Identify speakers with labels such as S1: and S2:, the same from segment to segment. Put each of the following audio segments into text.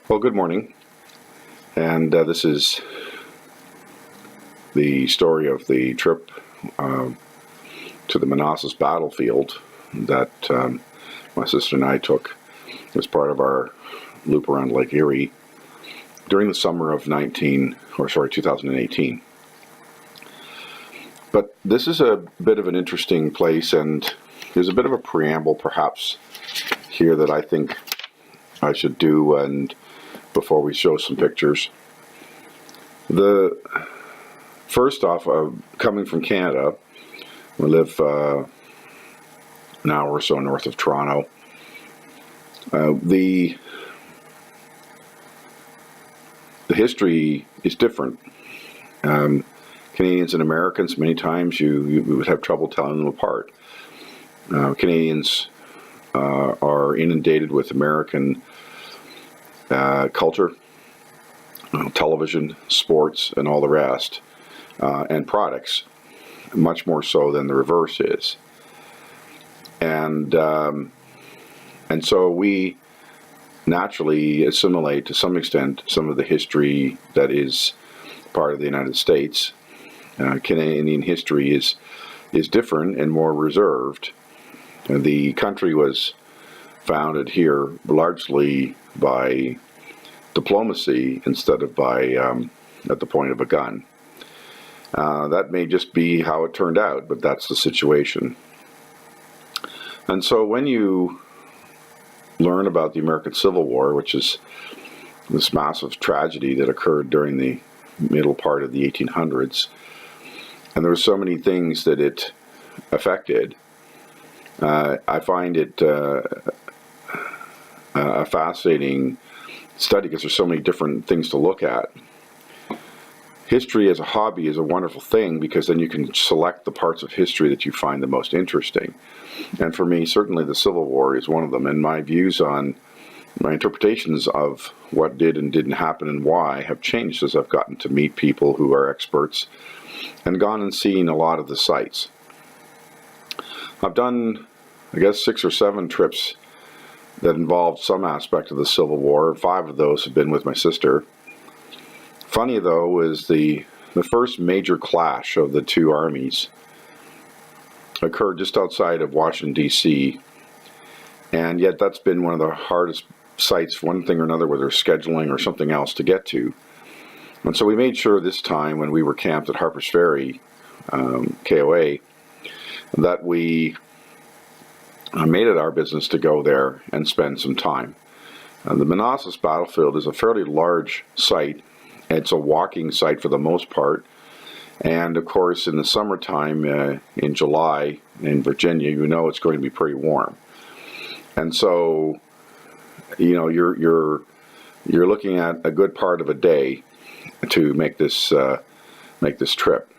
S1: Well, good morning, and this is the story of the trip to the Manassas Battlefield that my sister and I took as part of our loop around Lake Erie during the summer of 2018. But this is a bit of an interesting place, and there's a bit of a preamble perhaps here that I think I should do, and before we show some pictures. First off, coming from Canada, we live an hour or so north of Toronto. The history is different. Canadians and Americans, many times you would have trouble telling them apart. Canadians are inundated with American culture, television, sports, and all the rest, and products, much more so than the reverse is. And so we naturally assimilate to some extent some of the history that is part of the United States. Canadian history is different and more reserved. The country was founded here largely by diplomacy instead of by at the point of a gun. That may just be how it turned out, but that's the situation. And so when you learn about the American Civil War, which is this massive tragedy that occurred during the middle part of the 1800s, and there were so many things that it affected, I find it a fascinating study because there's so many different things to look at. History as a hobby is a wonderful thing because then you can select the parts of history that you find the most interesting. And for me, certainly the Civil War is one of them. And my views on my interpretations of what did and didn't happen and why have changed as I've gotten to meet people who are experts and gone and seen a lot of the sites. I've done, I guess, 6 or 7 trips that involved some aspect of the Civil War. 5 of those have been with my sister. Funny, though, is the first major clash of the two armies occurred just outside of Washington, D.C., and yet that's been one of the hardest sites, one thing or another, whether scheduling or something else, to get to. And so we made sure this time when we were camped at Harpers Ferry, KOA, that we made it our business to go there and spend some time. The Manassas Battlefield is a fairly large site. It's a walking site for the most part. And of course, in the summertime, in July in Virginia, you know it's going to be pretty warm. And so, you know, you're looking at a good part of a day to make this trip.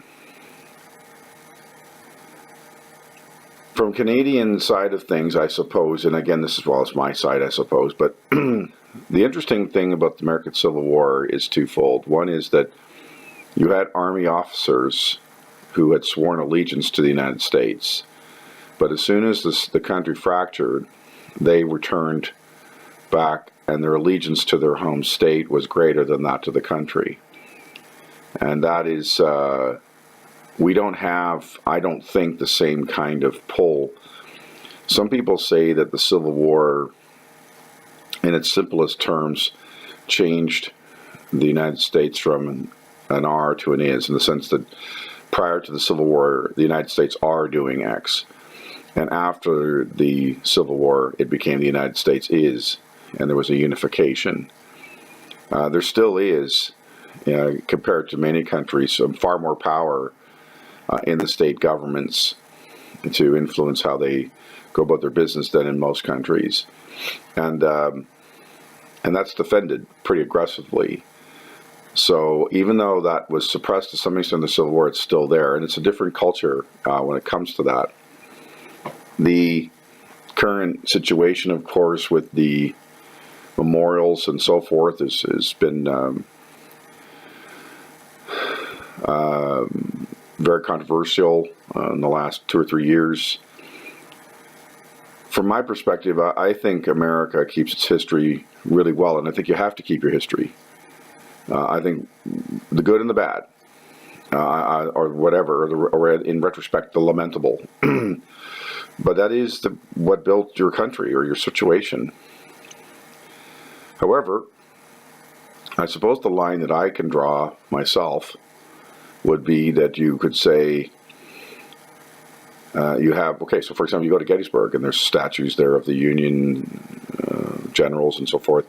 S1: From Canadian side of things, I suppose, and again, this as well as my side, I suppose, but the interesting thing about the American Civil War is twofold. One is that you had Army officers who had sworn allegiance to the United States, but as soon as the country fractured, they returned back, and their allegiance to their home state was greater than that to the country. And that is, we don't have, I don't think, the same kind of pull. Some people say that the Civil War, in its simplest terms, changed the United States from an are to an is, in the sense that prior to the Civil War, the United States are doing X. And after the Civil War, it became the United States is, and there was a unification. There still is, compared to many countries, far more power in the state governments to influence how they go about their business than in most countries. And that's defended pretty aggressively. So even though that was suppressed to some extent in the Civil War, it's still there, and it's a different culture when it comes to that. The current situation, of course, with the memorials and so forth has been very controversial in the last 2 or 3 years. from my perspective, I think America keeps its history really well, and I think you have to keep your history. I think the good and the bad, or whatever, or in retrospect, the lamentable. But that is what built your country or your situation. However, I suppose the line that I can draw myself would be that you could say, you have, okay, so for example, you go to Gettysburg and there's statues there of the Union generals and so forth.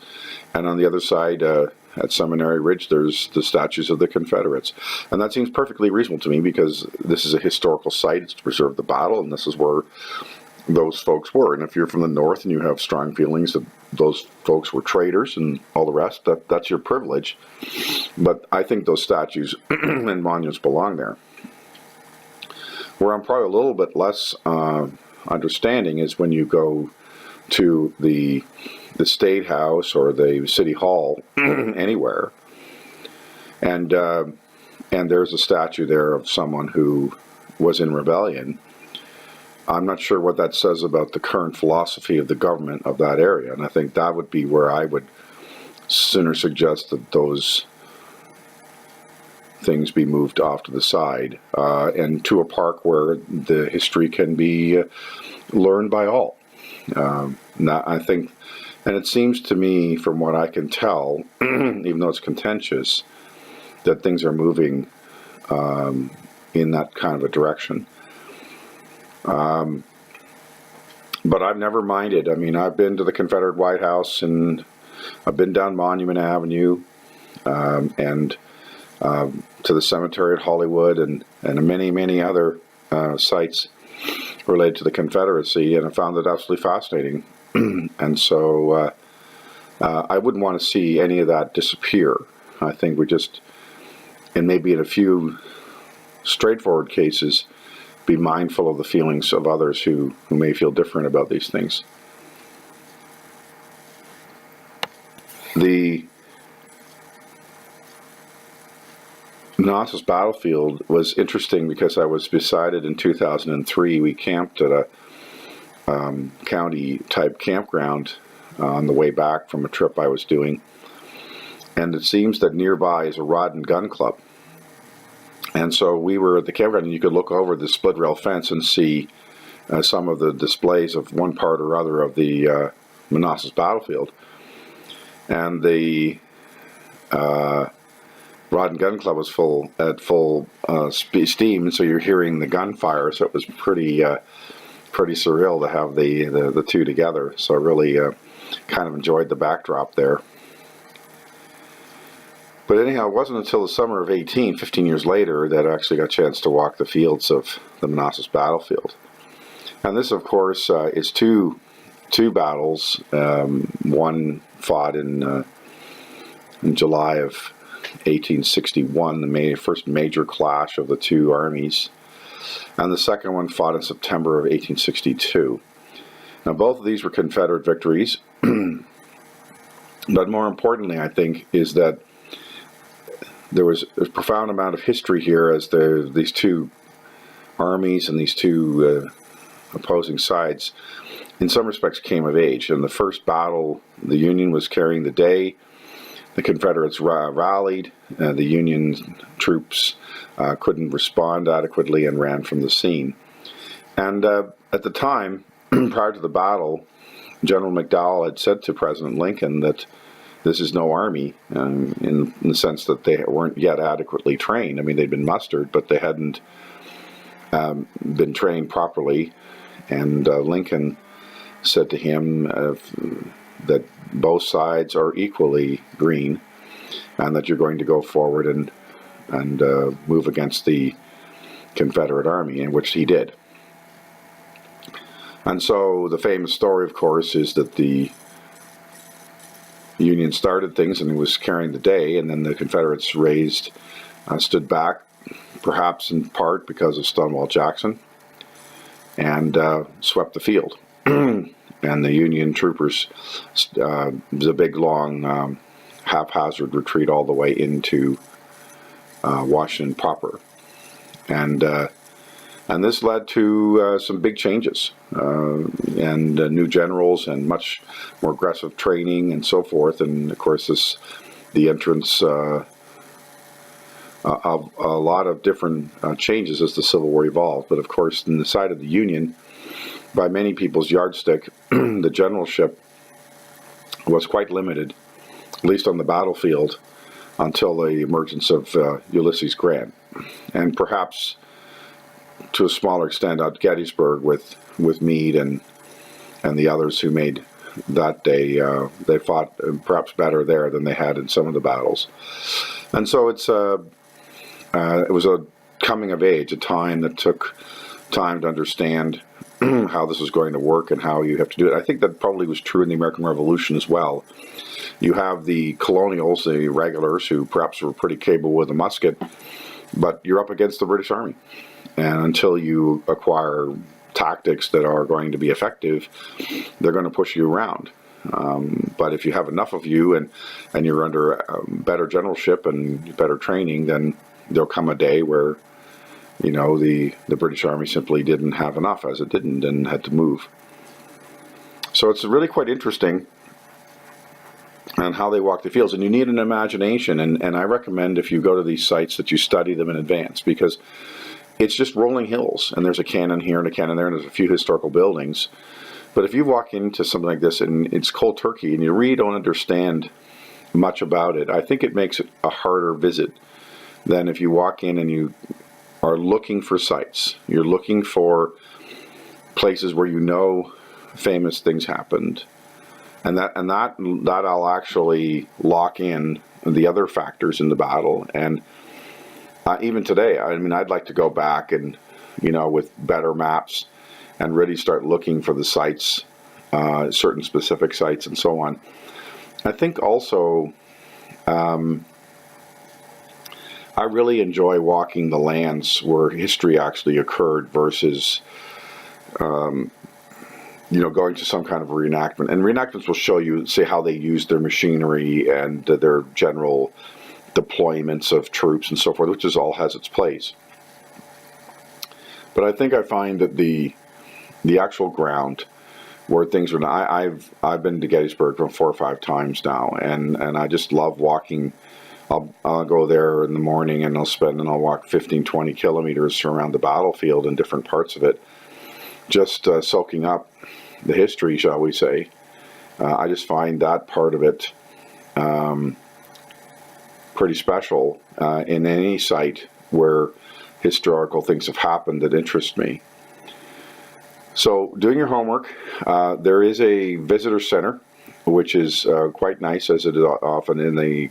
S1: And on the other side, at Seminary Ridge, there's the statues of the Confederates. And that seems perfectly reasonable to me because this is a historical site. It's to preserve the battle, and this is where those folks were. And if you're from the North and you have strong feelings that those folks were traitors and all the rest, that's your privilege. But I think those statues and monuments belong there. Where I'm probably a little bit less understanding is when you go to the State House or the City Hall anywhere, and there's a statue there of someone who was in rebellion. I'm not sure what that says about the current philosophy of the government of that area, and I think that would be where I would sooner suggest that those things be moved off to the side and to a park where the history can be learned by all. I think, and it seems to me, from what I can tell, even though it's contentious, that things are moving in that kind of a direction. But I've never minded. I mean, I've been to the Confederate White House, and I've been down Monument Avenue, and to the cemetery at Hollywood, and many, many other sites related to the Confederacy, and I found it absolutely fascinating. And so I wouldn't want to see any of that disappear. I think we just, and maybe in a few straightforward cases, be mindful of the feelings of others who may feel different about these things. The Nasus Battlefield was interesting because I was beside it in 2003. We camped at a county-type campground on the way back from a trip I was doing. And it seems that nearby is a rod and gun club. And so we were at the campground, and you could look over the split rail fence and see some of the displays of one part or other of the Manassas Battlefield. And the Rod and Gun Club was at full steam, and so you're hearing the gunfire. So it was pretty surreal to have the two together. So I really kind of enjoyed the backdrop there. But anyhow, it wasn't until the summer of 15 years later, that I actually got a chance to walk the fields of the Manassas Battlefield. And this, of course, is two battles. One fought in July of 1861, the first major clash of the two armies. And the second one fought in September of 1862. Now, both of these were Confederate victories. But more importantly, I think, is that there was a profound amount of history here as these two armies and these two opposing sides, in some respects, came of age. In the first battle, the Union was carrying the day. The Confederates rallied. The Union troops couldn't respond adequately and ran from the scene. And at the time, prior to the battle, General McDowell had said to President Lincoln that this is no army, in the sense that they weren't yet adequately trained. I mean, they'd been mustered, but they hadn't been trained properly. And Lincoln said to him that both sides are equally green, and that you're going to go forward and move against the Confederate Army, in which he did. And so the famous story, of course, is that the Union started things and it was carrying the day, and then the Confederates stood back, perhaps in part because of Stonewall Jackson, and swept the field. And the Union troopers, it was a big, long, haphazard retreat all the way into Washington proper. And And this led to some big changes and new generals and much more aggressive training and so forth. And of course, the entrance of a lot of different changes as the Civil War evolved. But of course, in the side of the Union, by many people's yardstick, the generalship was quite limited, at least on the battlefield, until the emergence of Ulysses Grant, and perhaps to a smaller extent at Gettysburg with Meade and the others who made that day. They fought perhaps better there than they had in some of the battles. And so it was a coming of age, a time that took time to understand how this was going to work and how you have to do it. I think that probably was true in the American Revolution as well. You have the colonials, the regulars, who perhaps were pretty capable with a musket, but you're up against the British Army. And until you acquire tactics that are going to be effective, they're going to push you around. But if you have enough of you and you're under better generalship and better training, then there'll come a day where, you know, the British Army simply didn't have enough, as it didn't, and had to move. So it's really quite interesting on how they walk the fields, and you need an imagination, and I recommend if you go to these sites that you study them in advance, because it's just rolling hills, and there's a cannon here and a cannon there, and there's a few historical buildings. But if you walk into something like this and it's cold turkey and you really don't understand much about it, I think it makes it a harder visit than if you walk in and you are looking for sites. You're looking for places where you know famous things happened, and that'll actually lock in the other factors in the battle. And even today, I mean, I'd like to go back and, you know, with better maps and really start looking for the sites, certain specific sites and so on. I think also I really enjoy walking the lands where history actually occurred versus you know, going to some kind of reenactment. And reenactments will show you, say, how they used their machinery and their general deployments of troops and so forth, which all has its place. But I think I find that the actual ground where things are, I've been to Gettysburg 4 or 5 times now, and I just love walking. I'll go there in the morning and I'll walk 15, 20 kilometers around the battlefield in different parts of it, just soaking up the history, shall we say. I just find that part of it pretty special in any site where historical things have happened that interest me. So doing your homework, there is a visitor center, which is quite nice, as it is often in the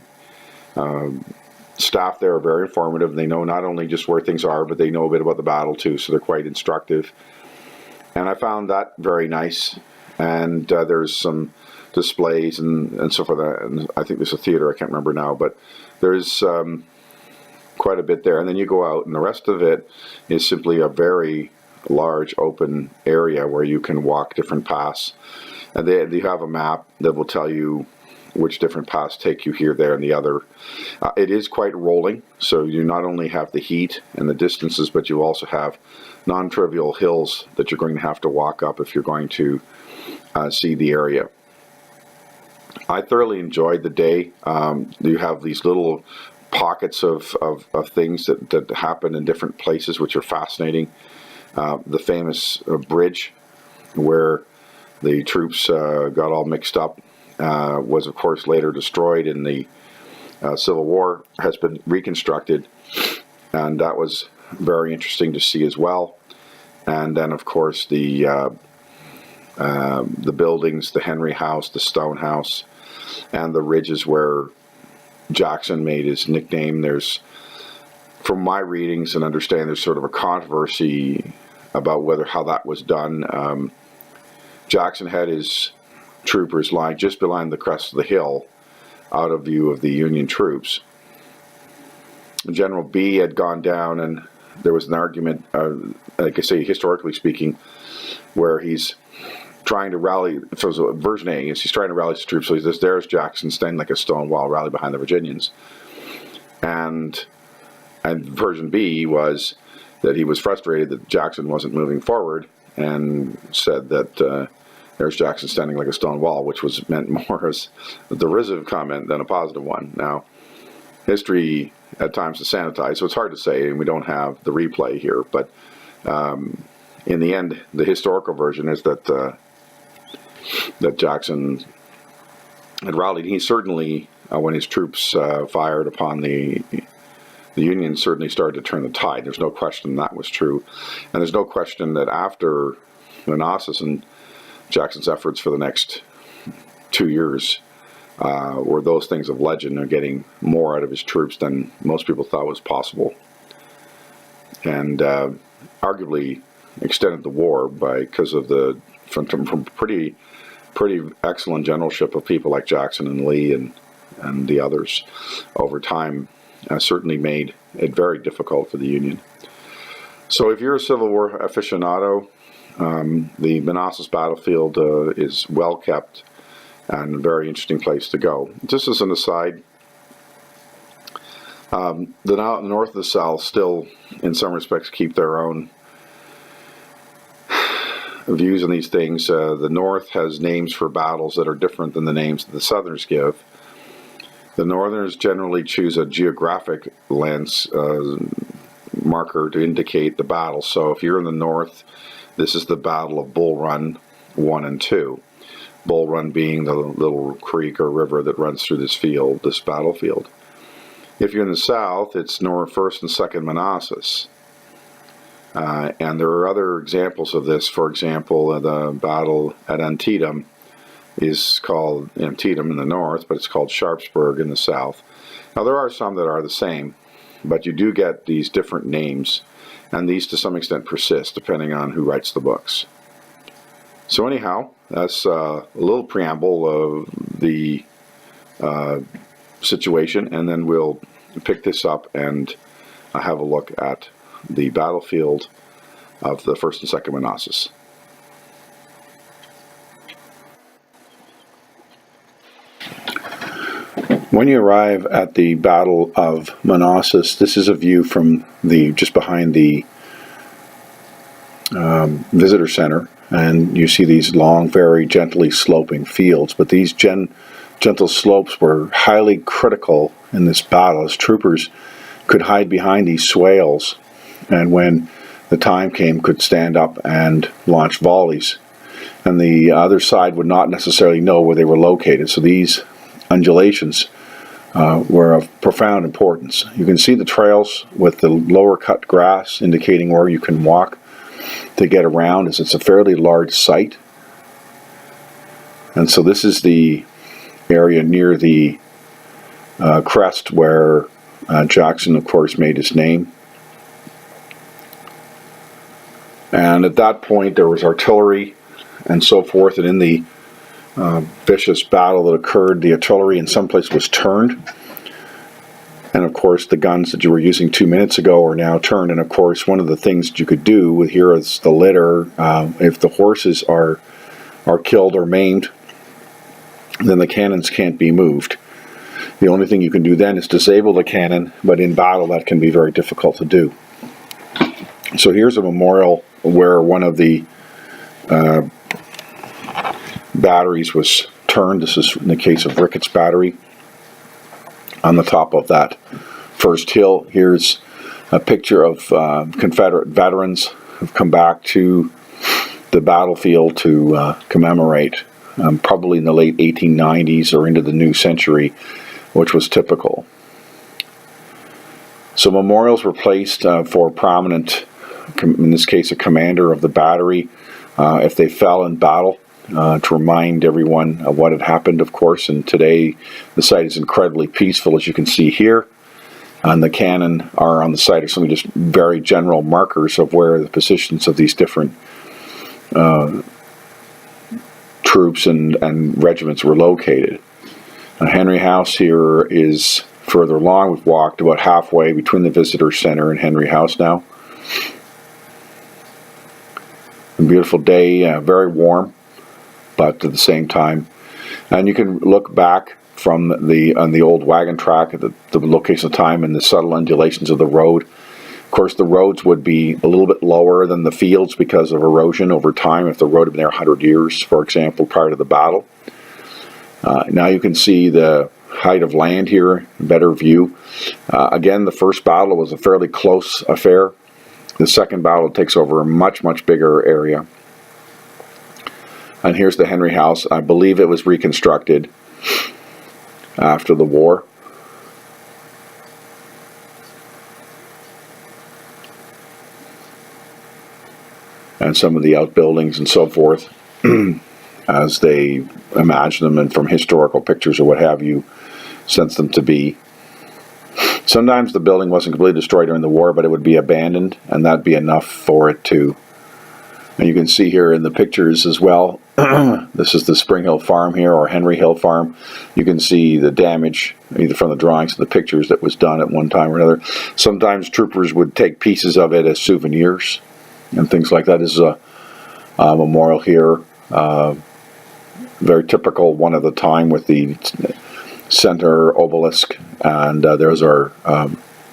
S1: staff there are very informative. They know not only just where things are, but they know a bit about the battle too, so they're quite instructive. And I found that very nice. And there's some displays and so forth. And I think there's a theater, I can't remember now, but there's quite a bit there. And then you go out, and the rest of it is simply a very large open area where you can walk different paths. And they have a map that will tell you which different paths take you here, there, and the other. It is quite rolling, so you not only have the heat and the distances, but you also have non-trivial hills that you're going to have to walk up if you're going to see the area. I thoroughly enjoyed the day. You have these little pockets of things that happen in different places, which are fascinating. The famous bridge where the troops got all mixed up was, of course, later destroyed in the Civil War, has been reconstructed, and that was very interesting to see as well. And then, of course, the buildings, the Henri House, the Stone House, and the ridges where Jackson made his nickname. There's, from my readings and understanding, there's sort of a controversy about how that was done. Jackson had his troopers lying just behind the crest of the hill, out of view of the Union troops. General B had gone down, and there was an argument, like I say, historically speaking, where he's trying to rally. So version A is he's trying to rally his troops. So he says, "There's Jackson standing like a stone wall, rally behind the Virginians." And version B was that he was frustrated that Jackson wasn't moving forward, and said that there's Jackson standing like a stone wall, which was meant more as a derisive comment than a positive one. Now, history at times is sanitized, so it's hard to say, and we don't have the replay here, but in the end, the historical version is that that Jackson had rallied. He certainly, when his troops fired upon the Union, certainly started to turn the tide. There's no question that was true. And there's no question that after Manassas and Jackson's efforts for the next 2 years were those things of legend, of getting more out of his troops than most people thought was possible. And arguably extended the war because of from pretty excellent generalship of people like Jackson and Lee and the others over time. Certainly made it very difficult for the Union. So if you're a Civil War aficionado, the Manassas Battlefield is well kept and a very interesting place to go. Just as an aside, the North and the South still, in some respects, keep their own views on these things. The North has names for battles that are different than the names that the Southerners give. The Northerners generally choose a geographic lens marker to indicate the battle. So if you're in the North, this is the Battle of Bull Run 1 and 2. Bull Run being the little creek or river that runs through this battlefield. If you're in the South, it's 1st and 2nd Manassas. And there are other examples of this. For example, the battle at Antietam is called Antietam in the north, but it's called Sharpsburg in the south. Now, there are some that are the same, but you do get these different names, and these to some extent persist depending on who writes the books. So anyhow, that's a little preamble of the situation, and then we'll pick this up and have a look at the battlefield of the 1st and 2nd Manassas. When you arrive at the Battle of Manassas, this is a view from just behind the visitor center, and you see these long, very gently sloping fields. But these gentle slopes were highly critical in this battle, as troopers could hide behind these swales, and when the time came, could stand up and launch volleys. And the other side would not necessarily know where they were located. So these undulations were of profound importance. You can see the trails with the lower cut grass indicating where you can walk to get around, as it's a fairly large site. And so this is the area near the crest where Jackson, of course, made his name. And at that point there was artillery and so forth, and in the vicious battle that occurred, the artillery in some place was turned, and of course the guns that you were using 2 minutes ago are now turned. And of course, one of the things that you could do with here is the litter. If the horses are killed or maimed, then the cannons can't be moved. The only thing you can do then is disable the cannon, but in battle that can be very difficult to do. So here's a memorial where one of the batteries was turned. This is in the case of Ricketts Battery. On the top of that first hill, here's a picture of Confederate veterans who've come back to the battlefield to commemorate, probably in the late 1890s or into the new century, which was typical. So memorials were placed for prominent, in this case a commander of the battery, if they fell in battle, to remind everyone of what had happened, of course. And today the site is incredibly peaceful, as you can see here. And the cannon are on the site of some just very general markers of where the positions of these different troops and regiments were located. Henri House here is further along. We've walked about halfway between the visitor center and Henri House now. A beautiful day, very warm, but at the same time. And you can look back from on the old wagon track at the location of time and the subtle undulations of the road. Of course, the roads would be a little bit lower than the fields because of erosion over time. If the road had been there 100 years, for example, prior to the battle. Now you can see the height of land here, better view. Again, the first battle was a fairly close affair. The second battle takes over a much, much bigger area. And here's the Henri house. I believe it was reconstructed after the war. And some of the outbuildings and so forth, as they imagine them and from historical pictures or what have you, sense them to be. Sometimes the building wasn't completely destroyed during the war, but it would be abandoned, and that'd be enough for it to. And you can see here in the pictures as well, this is the Spring Hill Farm here, or Henri Hill Farm. You can see the damage, either from the drawings or the pictures, that was done at one time or another. Sometimes troopers would take pieces of it as souvenirs and things like that. This is a memorial here, very typical one of the time with the center obelisk, and there's our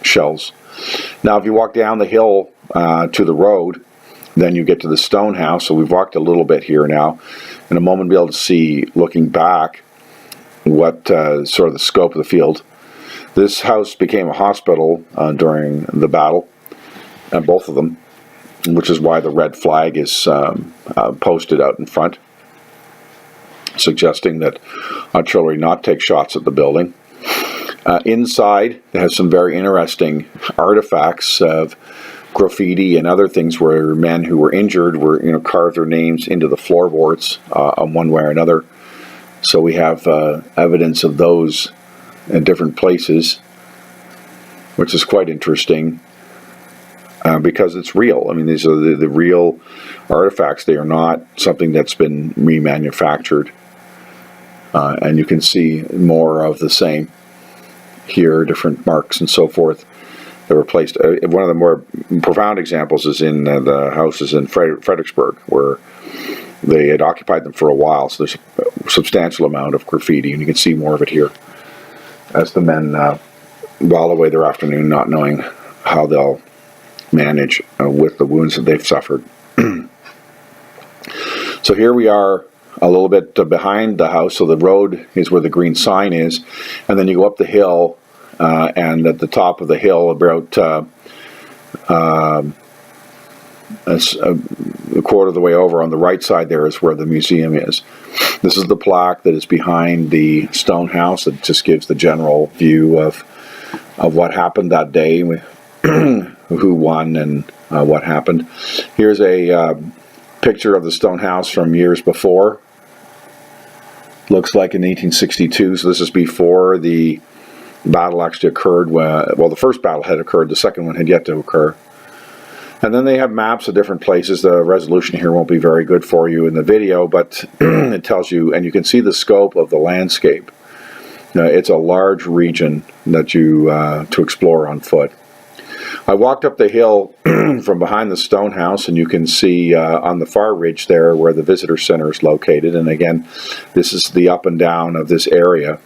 S1: shells. Now if you walk down the hill to the road, then you get to the stone house. So we've walked a little bit here now. In a moment we'll be able to see, looking back, what sort of the scope of the field. This house became a hospital during the battle, both of them, which is why the red flag is posted out in front, suggesting that artillery not take shots at the building. Inside, it has some very interesting artifacts of graffiti and other things where men who were injured were, carved their names into the floorboards in one way or another. So we have evidence of those in different places, which is quite interesting. Because it's real. I mean, these are the real artifacts. They are not something that's been remanufactured. And you can see more of the same here, different marks and so forth that were placed. One of the more profound examples is in the houses in Fredericksburg, where they had occupied them for a while. So there's a substantial amount of graffiti, and you can see more of it here as the men while away their afternoon, not knowing how they'll manage with the wounds that they've suffered. So here we are a little bit behind the house. So the road is where the green sign is, and then you go up the hill, and at the top of the hill, about a quarter of the way over on the right side, there is where the museum is. This is the plaque that is behind the stone house. It just gives the general view of what happened that day, who won and what happened. Here's a picture of the stone house from years before. Looks like in 1862, so this is before the battle actually occurred. Well, the first battle had occurred, the second one had yet to occur. And then they have maps of different places. The resolution here won't be very good for you in the video, but it tells you, and you can see the scope of the landscape. It's a large region that you to explore on foot. I walked up the hill from behind the stone house, and you can see on the far ridge there where the visitor center is located. And again, this is the up and down of this area.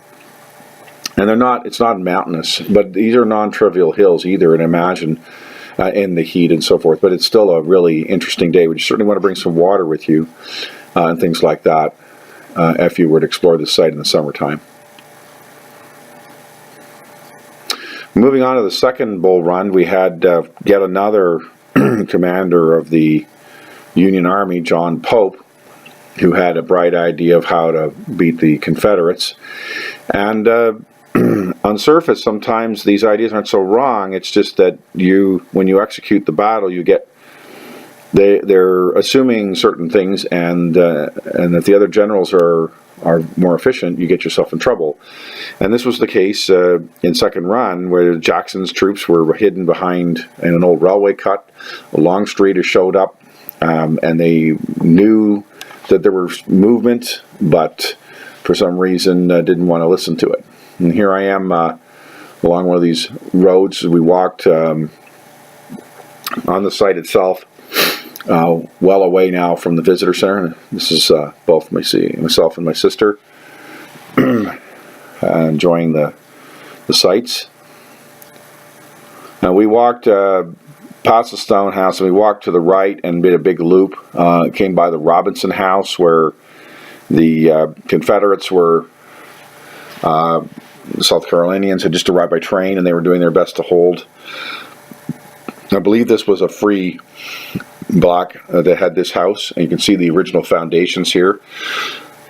S1: And it's not mountainous, but these are non-trivial hills either, and imagine in the heat and so forth. But it's still a really interesting day. We certainly want to bring some water with you and things like that if you were to explore this site in the summertime. Moving on to the second bull run, we had yet another commander of the Union Army, John Pope, who had a bright idea of how to beat the Confederates. And on surface, sometimes these ideas aren't so wrong. It's just that when you execute the battle, they're assuming certain things, and if the other generals are more efficient, you get yourself in trouble. And this was the case in Second Run, where Jackson's troops were hidden behind in an old railway cut. Longstreet showed up, and they knew that there was movement, but for some reason didn't want to listen to it. And here I am along one of these roads. We walked on the site itself, well away now from the visitor center. This is both myself and my sister enjoying the sights. Now we walked past the stone house, and we walked to the right and made a big loop. Came by the Robinson house where the Confederates were, the South Carolinians had just arrived by train, and they were doing their best to hold. I believe this was a free block that had this house, and you can see the original foundations here.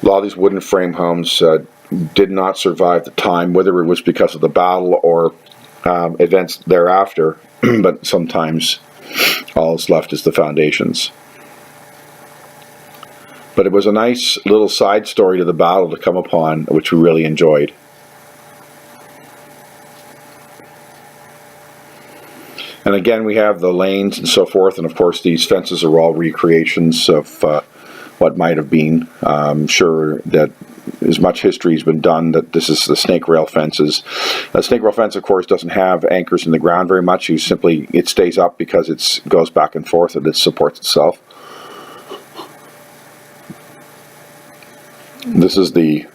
S1: A lot of these wooden frame homes did not survive the time, whether it was because of the battle or events thereafter, but sometimes all that's left is the foundations. But it was a nice little side story to the battle to come upon, which we really enjoyed. And again, we have the lanes and so forth, and of course these fences are all recreations of what might have been. I'm sure that as much history has been done that this is the snake rail fences. The snake rail fence, of course, doesn't have anchors in the ground very much. It stays up because it goes back and forth and it supports itself. This is the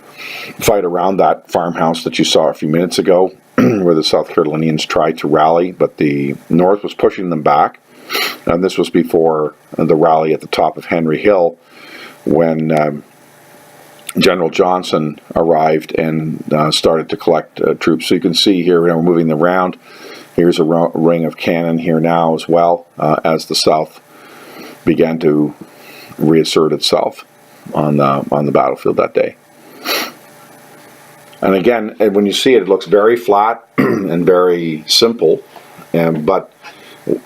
S1: fight around that farmhouse that you saw a few minutes ago, where the South Carolinians tried to rally, but the North was pushing them back. And this was before the rally at the top of Henri Hill, when General Johnson arrived and started to collect troops. So you can see here, we're moving them around. Here's a ring of cannon here now as well, as the South began to reassert itself on the battlefield that day. And again, when you see it, it looks very flat and very simple, but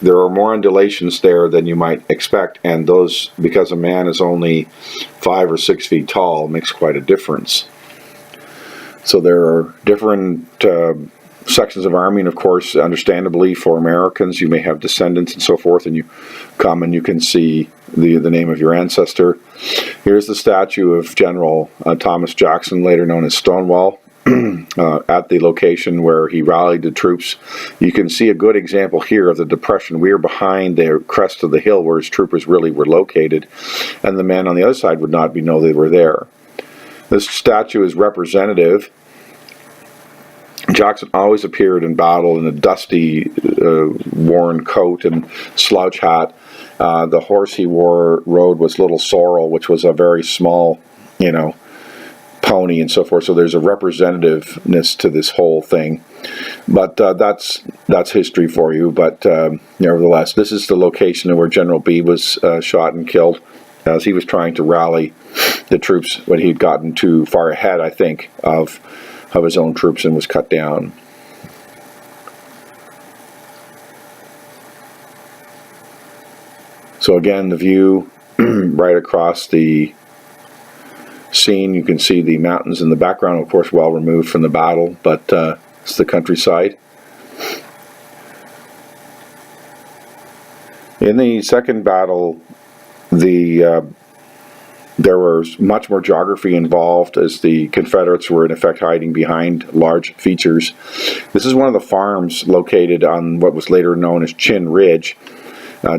S1: there are more undulations there than you might expect, and those, because a man is only 5 or 6 feet tall, makes quite a difference. So there are different sections of army, and of course, understandably, for Americans, you may have descendants and so forth, and you come and you can see the name of your ancestor. Here's the statue of General Thomas Jackson, later known as Stonewall, at the location where he rallied the troops. You can see a good example here of the depression. We are behind the crest of the hill where his troopers really were located, and the men on the other side would not know they were there. This statue is representative. Jackson always appeared in battle in a dusty, worn coat and slouch hat. The horse he rode was Little Sorrel, which was a very small, pony and so forth. So there's a representativeness to this whole thing. But that's history for you. But nevertheless, this is the location where General B was shot and killed as he was trying to rally the troops when he'd gotten too far ahead, I think, of his own troops and was cut down. So again, the view right across the scene, you can see the mountains in the background, of course well removed from the battle, but it's the countryside. In the second battle, there was much more geography involved, as the Confederates were in effect hiding behind large features. This is one of the farms located on what was later known as Chin Ridge.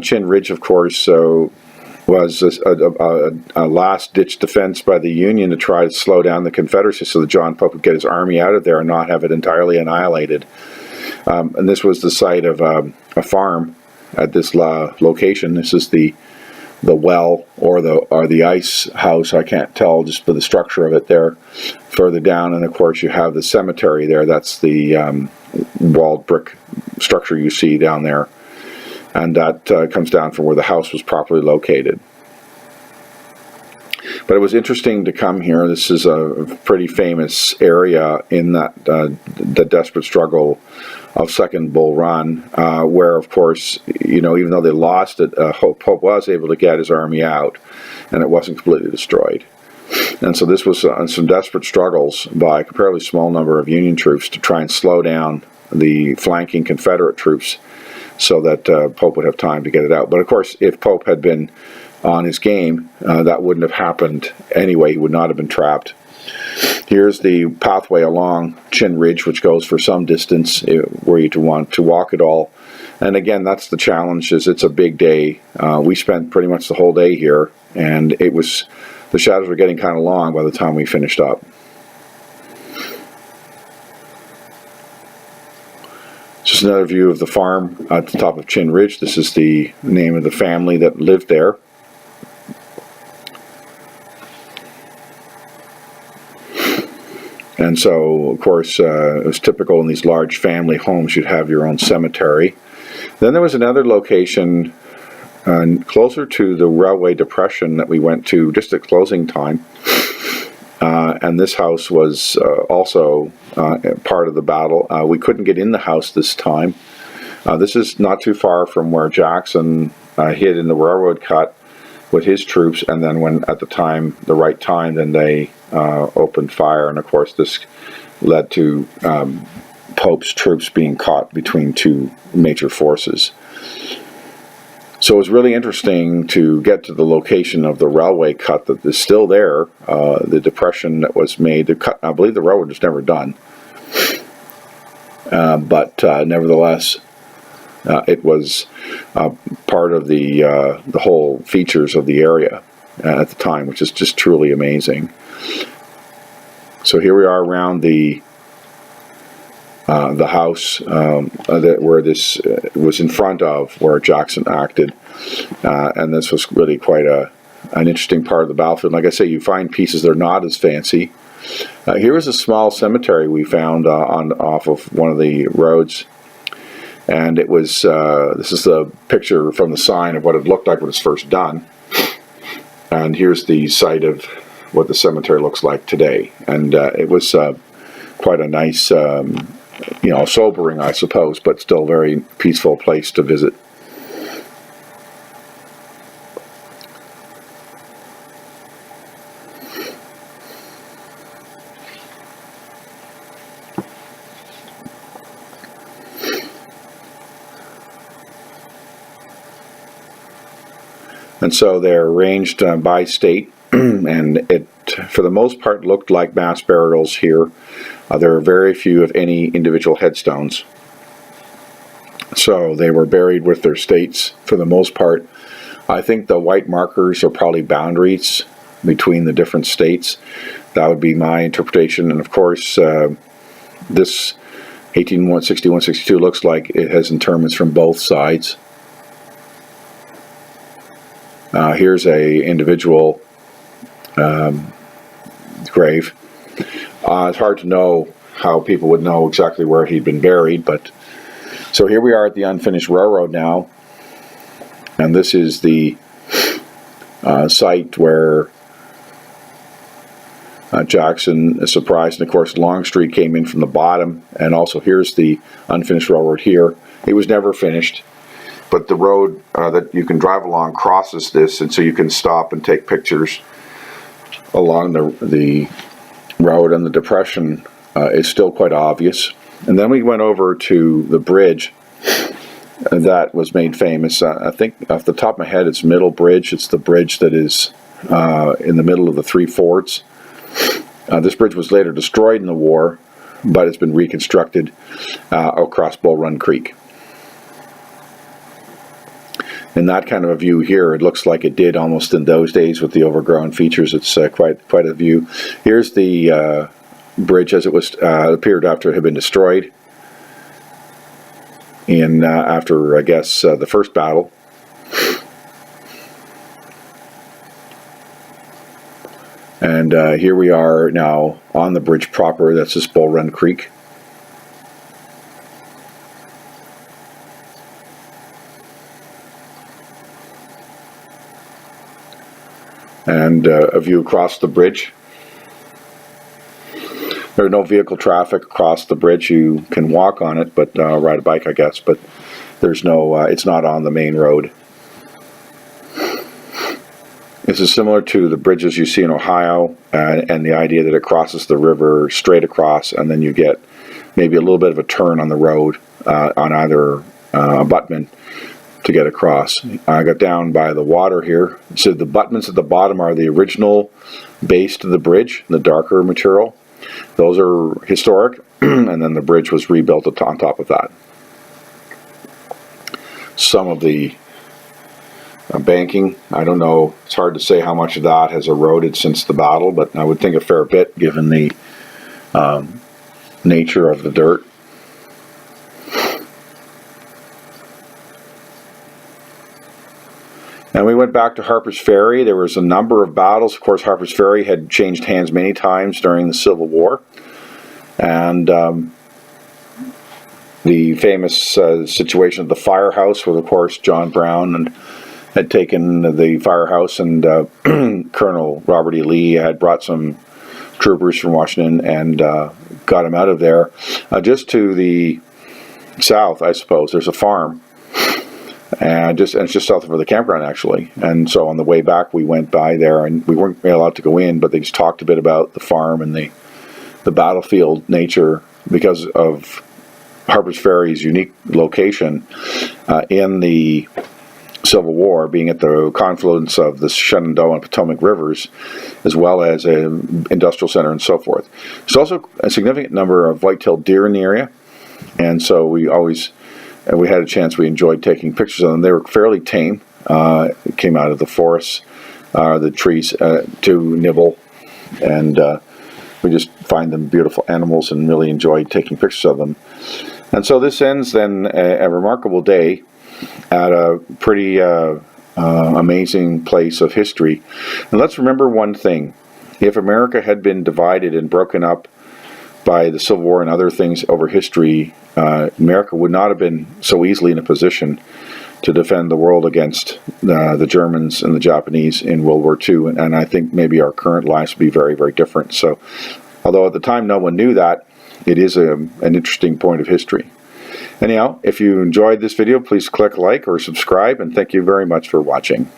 S1: Chin Ridge, of course, was a last-ditch defense by the Union to try to slow down the Confederacy so that John Pope would get his army out of there and not have it entirely annihilated. And this was the site of a farm at this location. This is the well or the ice house, I can't tell just by the structure of it there. Further down, and of course you have the cemetery there. That's the walled brick structure you see down there, and that comes down from where the house was properly located. But it was interesting to come here. This is a pretty famous area in that the desperate struggle of Second Bull Run, where, of course, even though they lost it, Pope was able to get his army out, and it wasn't completely destroyed. And so this was some desperate struggles by a comparatively small number of Union troops to try and slow down the flanking Confederate troops so that Pope would have time to get it out. But of course, if Pope had been on his game, that wouldn't have happened anyway. He would not have been trapped. Here's the pathway along Chin Ridge, which goes for some distance were you to want to walk it all. And again, that's the challenge, is it's a big day. We spent pretty much the whole day here, and the shadows were getting kind of long by the time we finished up. So This is another view of the farm at the top of Chin Ridge. This is the name of the family that lived there. And so, of course, it was typical in these large family homes, you'd have your own cemetery. Then there was another location closer to the railway depression that we went to just at closing time. And this house was also part of the battle. We couldn't get in the house this time. This is not too far from where Jackson hid in the railroad cut with his troops, and then when at the right time, then they opened fire, and of course this led to Pope's troops being caught between two major forces. So it was really interesting to get to the location of the railway cut that is still there, the depression that was made. The cut, I believe the railroad was never done, but nevertheless, it was part of the whole features of the area at the time, which is just truly amazing. So here we are around the house where this was in front of where Jackson acted, and this was really quite an interesting part of the battlefield. Like I say, you find pieces that are not as fancy. Here is a small cemetery we found off of one of the roads, and it was this is the picture from the sign of what it looked like when it was first done, and here's the site of what the cemetery looks like today. And it was quite a nice sobering, I suppose, but still very peaceful place to visit. And so they're arranged by state, and it, for the most part, looked like mass burials here. There are very few, if any, individual headstones. So they were buried with their states for the most part. I think the white markers are probably boundaries between the different states. That would be my interpretation. And of course, this 1861-62 looks like it has interments from both sides. Here's a individual grave. It's hard to know how people would know exactly where he'd been buried, but so here we are at the unfinished railroad now, and this is the site where Jackson is surprised, and of course Longstreet came in from the bottom, and also here's the unfinished railroad here. It was never finished, but the road that you can drive along crosses this, and so you can stop and take pictures along the road, and the depression is still quite obvious. And then we went over to the bridge that was made famous. I think off the top of my head it's Middle Bridge. It's the bridge that is in the middle of the three forts. This bridge was later destroyed in the war, but it's been reconstructed across Bull Run Creek. In that kind of a view here, it looks like it did almost in those days with the overgrown features. It's quite a view. Here's the bridge as it was appeared after it had been destroyed in after, I guess, the first battle. And here we are now on the bridge proper. That's just Bull Run Creek. And a view across the bridge. There's no vehicle traffic across the bridge. You can walk on it, but ride a bike, I guess. But there's no. It's not on the main road. This is similar to the bridges you see in Ohio, and the idea that it crosses the river straight across, and then you get maybe a little bit of a turn on the road on either abutment to get across. I got down by the water here. So the abutments at the bottom are the original base to the bridge, the darker material. Those are historic, and then the bridge was rebuilt on top of that. Some of the banking, I don't know, it's hard to say how much of that has eroded since the battle, but I would think a fair bit given the nature of the dirt. And we went back to Harpers Ferry. There was a number of battles. Of course, Harpers Ferry had changed hands many times during the Civil War. And the famous situation of the firehouse, where, of course, John Brown had taken the firehouse, and Colonel Robert E. Lee had brought some troopers from Washington and got him out of there. Just to the south, I suppose, there's a farm. And it's just south of the campground, actually. And so on the way back, we went by there, and we weren't allowed to go in, but they just talked a bit about the farm and the battlefield nature because of Harpers Ferry's unique location in the Civil War, being at the confluence of the Shenandoah and Potomac rivers, as well as an industrial center and so forth. There's also a significant number of white-tailed deer in the area, and so we had a chance. We enjoyed taking pictures of them. They were fairly tame. Came out of the forests, the trees to nibble, and we just find them beautiful animals and really enjoyed taking pictures of them. And so this ends then a remarkable day at a pretty amazing place of history. And let's remember one thing. If America had been divided and broken up by the Civil War and other things over history, America would not have been so easily in a position to defend the world against the Germans and the Japanese in World War II. And I think maybe our current lives would be very, very different. So, although at the time no one knew that, it is an interesting point of history. Anyhow, if you enjoyed this video, please click like or subscribe, and thank you very much for watching.